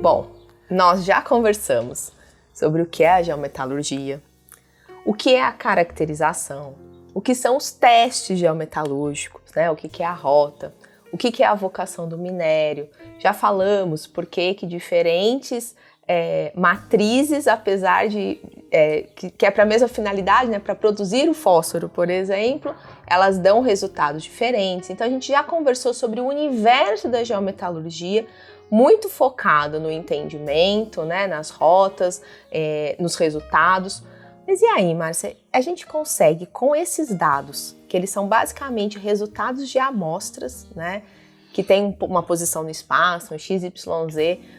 Bom, nós já conversamos sobre o que é a geometalurgia, o que é a caracterização, o que são os testes geometalúrgicos, né? O que é a rota, o que é a vocação do minério. Já falamos por que diferentes matrizes, apesar de que é para a mesma finalidade, né? Para produzir o fósforo, por exemplo, elas dão resultados diferentes. Então a gente já conversou sobre o universo da geometalurgia, muito focado no entendimento, né? Nas rotas, nos resultados. Mas e aí, Márcia, a gente consegue, com esses dados, que eles são basicamente resultados de amostras, né, que tem uma posição no espaço, um XYZ,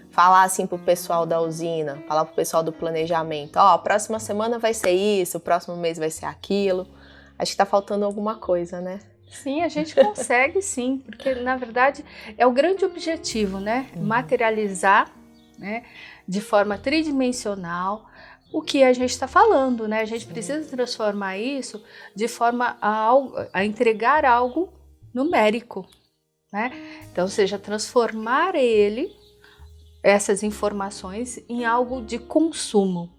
falar assim pro pessoal da usina, falar pro pessoal do planejamento, a próxima semana vai ser isso, o próximo mês vai ser aquilo. Acho que tá faltando alguma coisa, né? Sim, a gente consegue sim, porque na verdade é o grande objetivo, né, materializar, né, de forma tridimensional, o que a gente está falando, né? A gente precisa transformar isso de forma a entregar algo numérico, né? Então, ou seja, transformar essas informações em algo de consumo.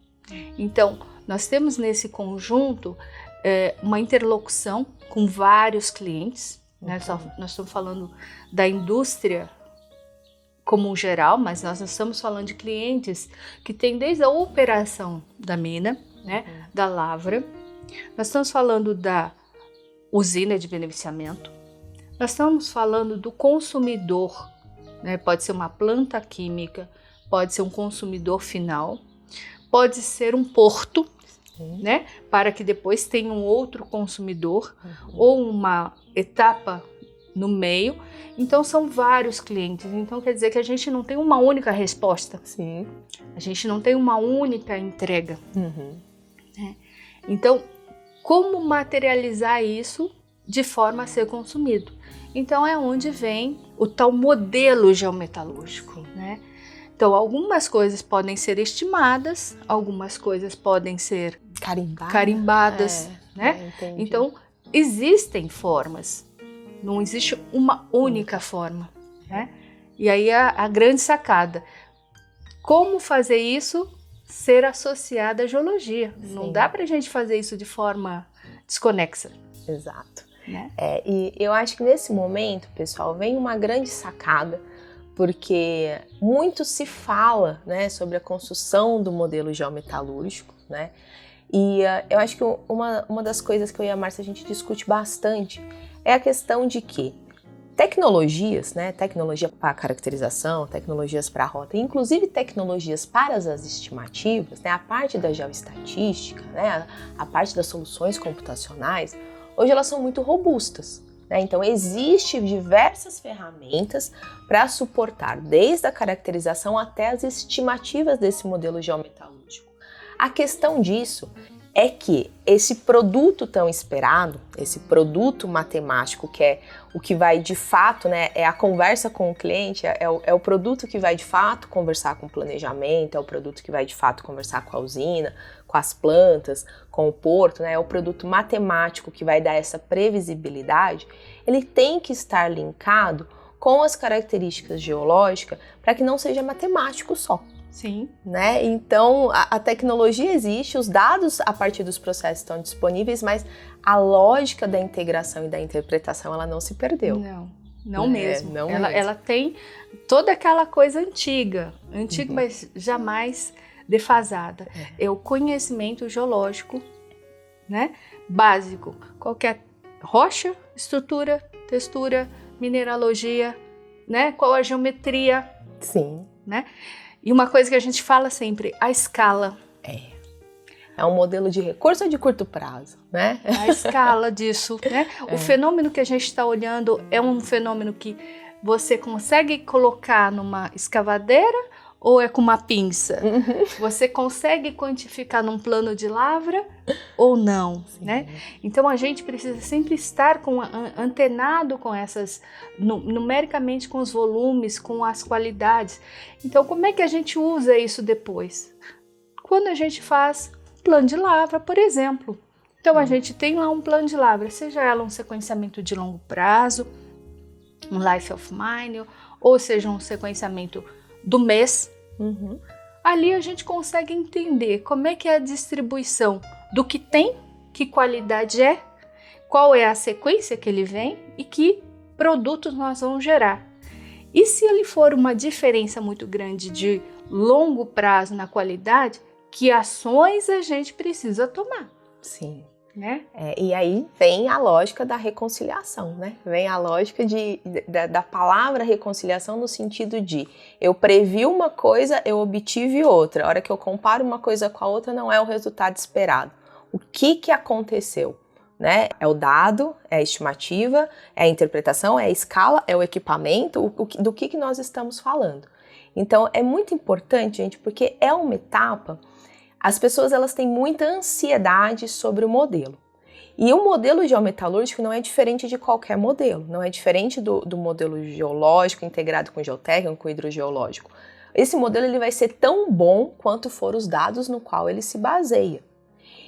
Então, nós temos nesse conjunto uma interlocução com vários clientes, né? Nós estamos falando da indústria como geral, mas nós estamos falando de clientes que têm desde a operação da mina, né, da lavra. Nós estamos falando da usina de beneficiamento. Nós estamos falando do consumidor, né, pode ser uma planta química, pode ser um consumidor final, pode ser um porto, né, para que depois tenha um outro consumidor ou uma etapa no meio. Então são vários clientes, então quer dizer que a gente não tem uma única resposta. Sim. A gente não tem uma única entrega. Né? Então, como materializar isso de forma a ser consumido? Então é onde vem o tal modelo geometalúrgico, né? Então algumas coisas podem ser estimadas, algumas coisas podem ser carimbadas, né? Então existem formas. Não existe uma única forma, né? E aí a grande sacada. Como fazer isso ser associado à geologia? Sim. Não dá pra gente fazer isso de forma desconexa. Exato. Né? E eu acho que nesse momento, pessoal, vem uma grande sacada, porque muito se fala, né, sobre a construção do modelo geometalúrgico, né? E eu acho que uma das coisas que eu e a Márcia a gente discute bastante é a questão de que tecnologias, né, tecnologia para caracterização, tecnologias para rota, inclusive tecnologias para as estimativas, né, a parte da geoestatística, né, a parte das soluções computacionais, hoje elas são muito robustas. Né? Então, existem diversas ferramentas para suportar desde a caracterização até as estimativas desse modelo geometalúrgico. A questão disso é que esse produto tão esperado, esse produto matemático, que é o que vai de fato, né, é a conversa com o cliente, é o produto que vai de fato conversar com o planejamento, é o produto que vai de fato conversar com a usina, com as plantas, com o porto, né, é o produto matemático que vai dar essa previsibilidade, ele tem que estar linkado com as características geológicas para que não seja matemático só. Sim. Né? Então, a tecnologia existe, os dados a partir dos processos estão disponíveis, mas a lógica da integração e da interpretação, ela não se perdeu. Não mesmo. Não ela tem toda aquela coisa antiga, mas jamais defasada. É o conhecimento geológico, né? Básico. Qualquer rocha, estrutura, textura, mineralogia, né? Qual a geometria. Sim. Né? E uma coisa que a gente fala sempre, a escala. É um modelo de recurso de curto prazo, né? A escala disso, né? O fenômeno que a gente está olhando é um fenômeno que você consegue colocar numa escavadeira ou é com uma pinça? Você consegue quantificar num plano de lavra ou não, né? Então a gente precisa sempre estar antenado com essas, numericamente com os volumes, com as qualidades. Então como é que a gente usa isso depois? Quando a gente faz plano de lavra, por exemplo. Então a gente tem lá um plano de lavra, seja ela um sequenciamento de longo prazo, um life of mine, ou seja um sequenciamento do mês, Ali a gente consegue entender como é que é a distribuição do que tem, que qualidade é, qual é a sequência que ele vem e que produtos nós vamos gerar. E se ele for uma diferença muito grande de longo prazo na qualidade, que ações a gente precisa tomar? Sim. Né? E aí vem a lógica da reconciliação, né? Vem a lógica da palavra reconciliação no sentido de eu previ uma coisa, eu obtive outra. A hora que eu comparo uma coisa com a outra, não é o resultado esperado. O que aconteceu? Né? É o dado, é a estimativa, é a interpretação, é a escala, é o equipamento, do que nós estamos falando. Então é muito importante, gente, porque é uma etapa. As pessoas elas têm muita ansiedade sobre o modelo. E o modelo geometalúrgico não é diferente de qualquer modelo, não é diferente do modelo geológico integrado com geotécnico, com hidrogeológico. Esse modelo ele vai ser tão bom quanto for os dados no qual ele se baseia.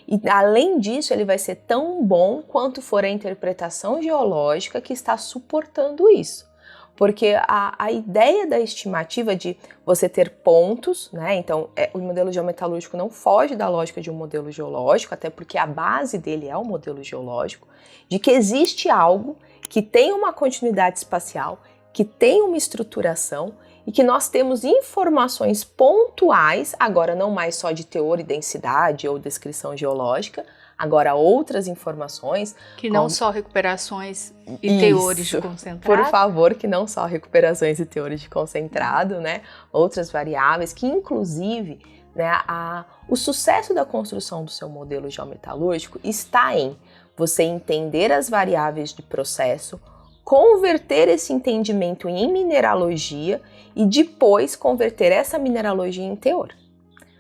E além disso, ele vai ser tão bom quanto for a interpretação geológica que está suportando isso. Porque a ideia da estimativa de você ter pontos, né? Então o modelo geometalúrgico não foge da lógica de um modelo geológico, até porque a base dele é o modelo geológico, de que existe algo que tem uma continuidade espacial, que tem uma estruturação e que nós temos informações pontuais, agora não mais só de teor e densidade ou descrição geológica, agora outras informações. Que não só recuperações e teores de concentrado. Por favor, que não só recuperações e teores de concentrado, né? Outras variáveis que, inclusive, né, o sucesso da construção do seu modelo geometalúrgico está em você entender as variáveis de processo, converter esse entendimento em mineralogia e depois converter essa mineralogia em teor.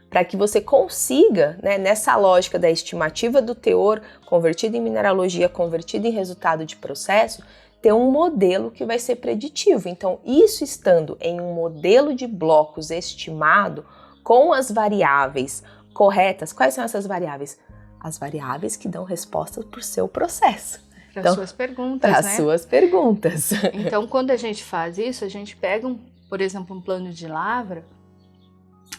Para que você consiga, né, nessa lógica da estimativa do teor, convertido em mineralogia, convertido em resultado de processo, ter um modelo que vai ser preditivo. Então, isso estando em um modelo de blocos estimado, com as variáveis corretas, quais são essas variáveis? As variáveis que dão resposta para o seu processo. Para suas perguntas, para né? suas perguntas. Então, quando a gente faz isso, a gente pega, por exemplo, um plano de lavra,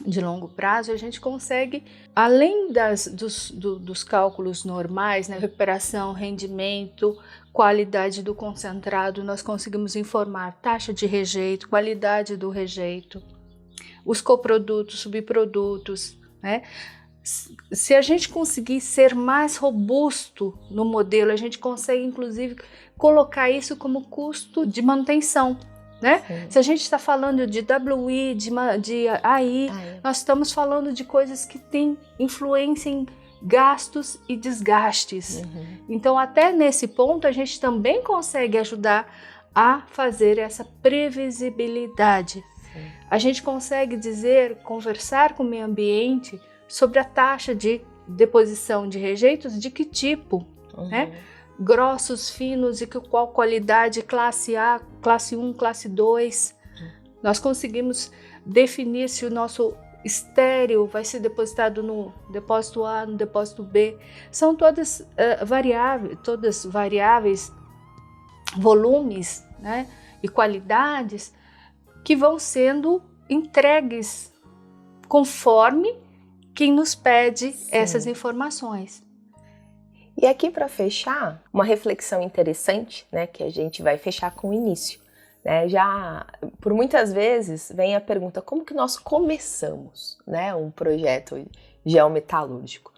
de longo prazo, a gente consegue, além dos cálculos normais, né, recuperação, rendimento, qualidade do concentrado, nós conseguimos informar taxa de rejeito, qualidade do rejeito, os coprodutos, subprodutos, né? Se a gente conseguir ser mais robusto no modelo, a gente consegue, inclusive, colocar isso como custo de manutenção. Né? Se a gente está falando de WI, de AI, nós estamos falando de coisas que têm influência em gastos e desgastes. Então, até nesse ponto, a gente também consegue ajudar a fazer essa previsibilidade. A gente consegue conversar com o meio ambiente sobre a taxa de deposição de rejeitos, de que tipo, né? Grossos, finos e qual qualidade, classe A, classe 1, classe 2. Nós conseguimos definir se o nosso estéril vai ser depositado no depósito A, no depósito B. São todas variáveis, volumes, né, e qualidades que vão sendo entregues conforme quem nos pede essas informações. E aqui para fechar, uma reflexão interessante, né, que a gente vai fechar com o início. Né? Já, por muitas vezes, vem a pergunta, como que nós começamos, né, um projeto geometalúrgico?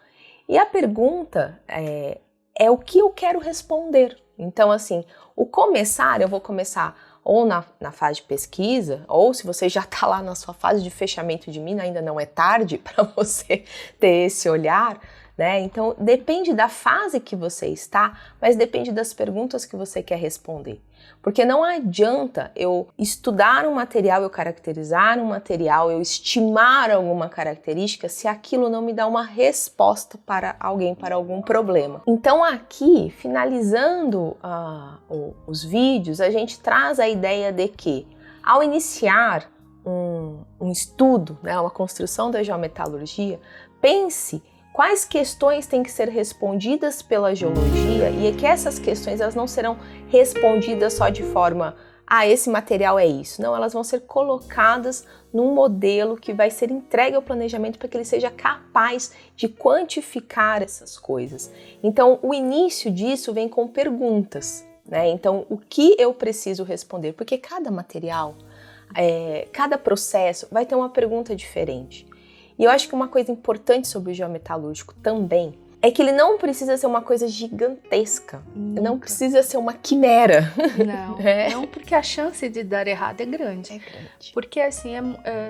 E a pergunta é o que eu quero responder. Então, assim, o começar, eu vou começar ou na fase de pesquisa, ou se você já está lá na sua fase de fechamento de mina, ainda não é tarde para você ter esse olhar, né? Então, depende da fase que você está, mas depende das perguntas que você quer responder. Porque não adianta eu estudar um material, eu caracterizar um material, eu estimar alguma característica se aquilo não me dá uma resposta para alguém, para algum problema. Então aqui, finalizando os vídeos, a gente traz a ideia de que ao iniciar um estudo, né, uma construção da geometalurgia, pense quais questões têm que ser respondidas pela geologia e é que essas questões elas não serão respondidas só de forma esse material é isso. Não, elas vão ser colocadas num modelo que vai ser entregue ao planejamento para que ele seja capaz de quantificar essas coisas. Então, o início disso vem com perguntas, né? Então, o que eu preciso responder? Porque cada material, cada processo vai ter uma pergunta diferente. E eu acho que uma coisa importante sobre o geometalúrgico também é que ele não precisa ser uma coisa gigantesca, não precisa ser uma quimera. Não, não, porque a chance de dar errado é grande. É grande. Porque assim,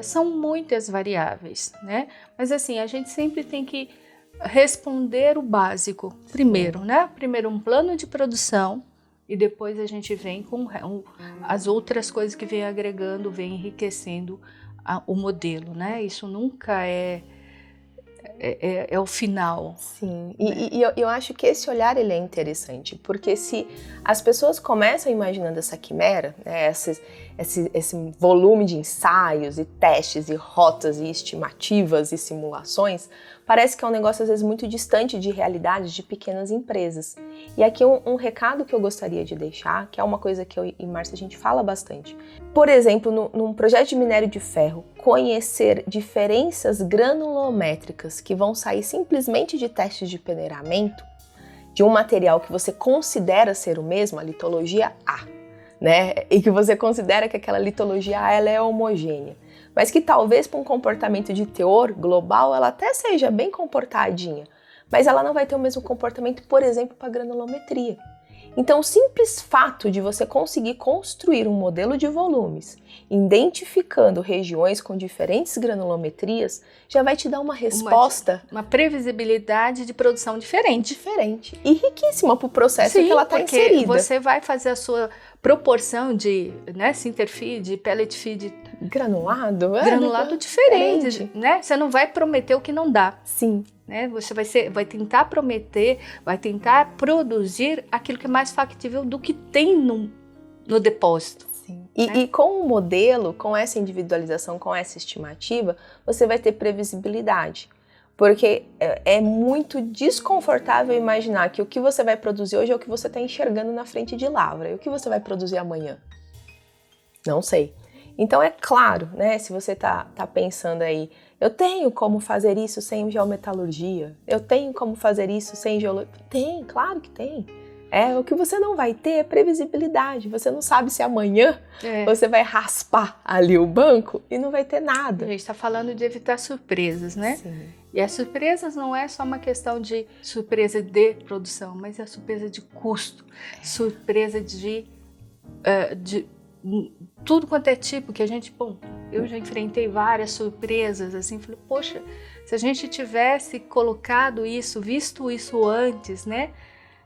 são muitas variáveis, né? Mas assim, a gente sempre tem que responder o básico primeiro, né? Primeiro um plano de produção e depois a gente vem com as outras coisas que vem agregando, vem enriquecendo o modelo, né? Isso nunca é o final. Sim, e eu acho que esse olhar ele é interessante, porque se as pessoas começam imaginando essa quimera, né, esse volume de ensaios e testes e rotas e estimativas e simulações, parece que é um negócio às vezes muito distante de realidade de pequenas empresas. E aqui um recado que eu gostaria de deixar, que é uma coisa que eu e Márcia a gente fala bastante. Por exemplo, num projeto de minério de ferro, conhecer diferenças granulométricas que vão sair simplesmente de testes de peneiramento de um material que você considera ser o mesmo, a litologia A, né? E que você considera que aquela litologia A ela é homogênea, mas que talvez para um comportamento de teor global ela até seja bem comportadinha, mas ela não vai ter o mesmo comportamento, por exemplo, para granulometria. Então, o simples fato de você conseguir construir um modelo de volumes, identificando regiões com diferentes granulometrias, já vai te dar uma resposta... Uma previsibilidade de produção diferente. E riquíssima para o processo que ela está inserida. Você vai fazer a sua proporção de sinterfeed, pellet feed... Granulado diferente, né? Você não vai prometer o que não dá. Sim. Né? Você vai tentar prometer, vai tentar produzir aquilo que é mais factível do que tem no depósito. Sim. E com o modelo, com essa individualização, com essa estimativa, você vai ter previsibilidade. Porque é muito desconfortável imaginar que o que você vai produzir hoje é o que você está enxergando na frente de lavra. E o que você vai produzir amanhã? Não sei. Então é claro, né, se você tá pensando aí, eu tenho como fazer isso sem geometalurgia, eu tenho como fazer isso sem geologia. Tem, claro que tem. O que você não vai ter é previsibilidade. Você não sabe se amanhã você vai raspar ali o banco e não vai ter nada. A gente está falando de evitar surpresas, né? Sim. E as surpresas não é só uma questão de surpresa de produção, mas é surpresa de custo, surpresa de tudo quanto é tipo que a gente, eu já enfrentei várias surpresas, assim, falei, poxa, se a gente tivesse colocado isso, visto isso antes, né?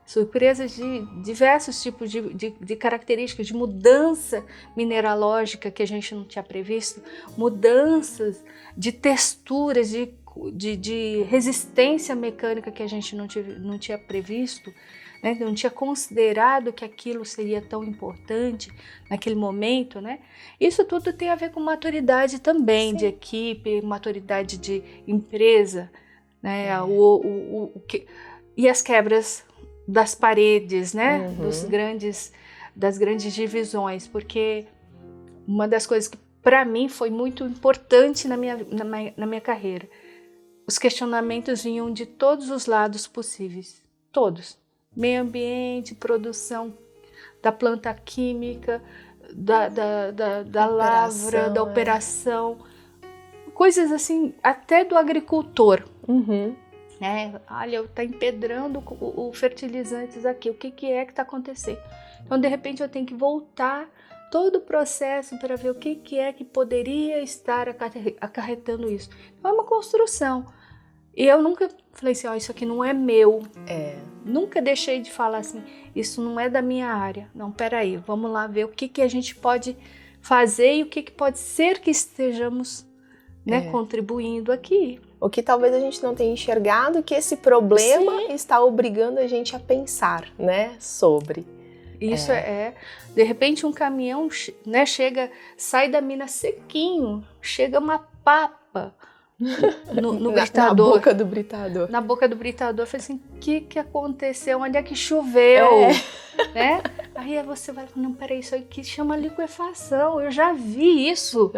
Surpresas de diversos tipos de características, de mudança mineralógica que a gente não tinha previsto, mudanças de texturas, de resistência mecânica que a gente não tinha previsto, né? Não tinha considerado que aquilo seria tão importante naquele momento, né? Isso tudo tem a ver com maturidade também. Sim. De equipe, maturidade de empresa, né? E as quebras das paredes, né? Das grandes divisões, porque uma das coisas que para mim foi muito importante na minha carreira, os questionamentos vinham de todos os lados possíveis, todos. Meio ambiente, produção da planta química, da lavra, da operação, coisas assim, até do agricultor. Né? Olha, está empedrando o fertilizantes aqui, o que é que está acontecendo? Então, de repente, eu tenho que voltar todo o processo para ver o que é que poderia estar acarretando isso. Então, é uma construção. E eu nunca falei assim, isso aqui não é meu. Nunca deixei de falar assim, isso não é da minha área. Não, peraí, vamos lá ver o que a gente pode fazer e o que pode ser que estejamos, né, contribuindo aqui. O que talvez a gente não tenha enxergado, que esse problema está obrigando a gente a pensar, né, sobre. Isso de repente um caminhão, né, sai da mina sequinho, chega uma papa, no Na britador. boca do britador. Na boca do britador. Eu falei assim, o que aconteceu? Onde é que choveu? Né? Aí você vai falando, não, peraí, isso aqui chama liquefação. Eu já vi isso.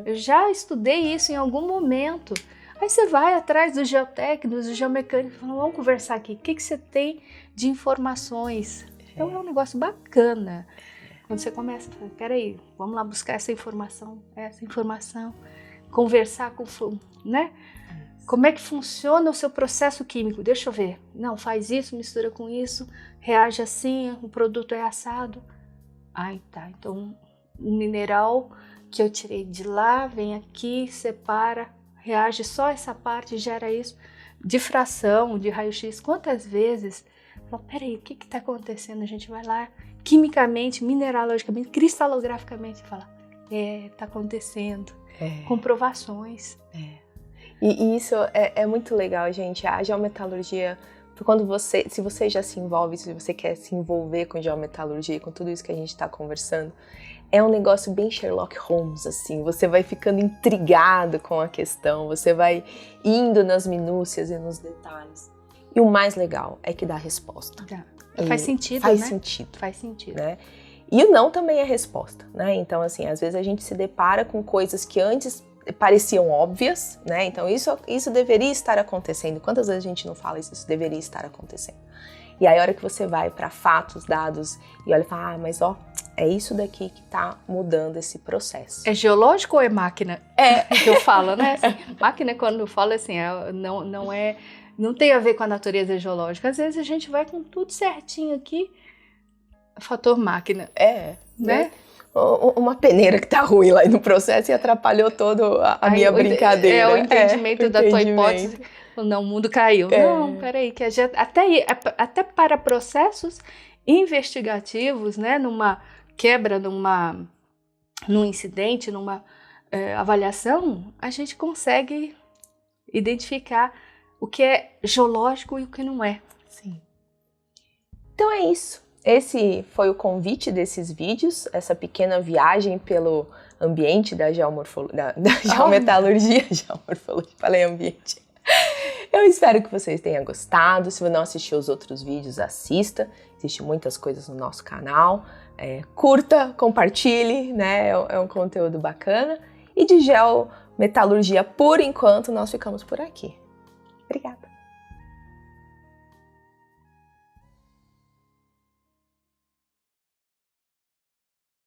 Eu já estudei isso em algum momento. Aí você vai atrás dos geotécnicos, dos geomecânicos, e fala, vamos conversar aqui. O que você tem de informações? Então é um negócio bacana. Quando você começa a falar, peraí, vamos lá buscar essa informação, conversar com, né? Como é que funciona o seu processo químico? Deixa eu ver. Não, faz isso, mistura com isso, reage assim, o produto é assado. Ai, tá. Então, o mineral que eu tirei de lá, vem aqui, separa, reage só essa parte, gera isso. Difração, de raio-x, quantas vezes? Fala, peraí, o que está acontecendo? A gente vai lá, quimicamente, mineralogicamente, cristalograficamente, fala, está acontecendo. Comprovações. E isso é muito legal, gente. A geometalurgia, se você já se envolve, se você quer se envolver com geometalurgia, com tudo isso que a gente está conversando, é um negócio bem Sherlock Holmes, assim. Você vai ficando intrigado com a questão, você vai indo nas minúcias e nos detalhes. E o mais legal é que dá resposta. Faz sentido, faz né? Sentido. Faz sentido. Né? E o não também é resposta, né? Então, assim, às vezes a gente se depara com coisas que antes pareciam óbvias, né? Então, isso deveria estar acontecendo. Quantas vezes a gente não fala isso? Isso deveria estar acontecendo. E aí, a hora que você vai para fatos, dados, e olha e fala, mas é isso daqui que tá mudando esse processo. É geológico ou é máquina? Que eu falo, né? Assim, máquina, quando eu falo assim, não tem a ver com a natureza geológica. Às vezes a gente vai com tudo certinho aqui, fator máquina. Né? Uma peneira que tá ruim lá no processo e atrapalhou toda a minha brincadeira. O entendimento da tua hipótese. Não, o mundo caiu. Não, peraí, que até para processos investigativos, né, numa quebra, num incidente, numa avaliação, a gente consegue identificar o que é geológico e o que não é. Sim. Então é isso. Esse foi o convite desses vídeos, essa pequena viagem pelo ambiente da geometalurgia. Geomorfologia, falei ambiente. Eu espero que vocês tenham gostado. Se você não assistiu os outros vídeos, assista. Existem muitas coisas no nosso canal. Curta, compartilhe, né? É um conteúdo bacana. E de geometalurgia, por enquanto, nós ficamos por aqui. Obrigada.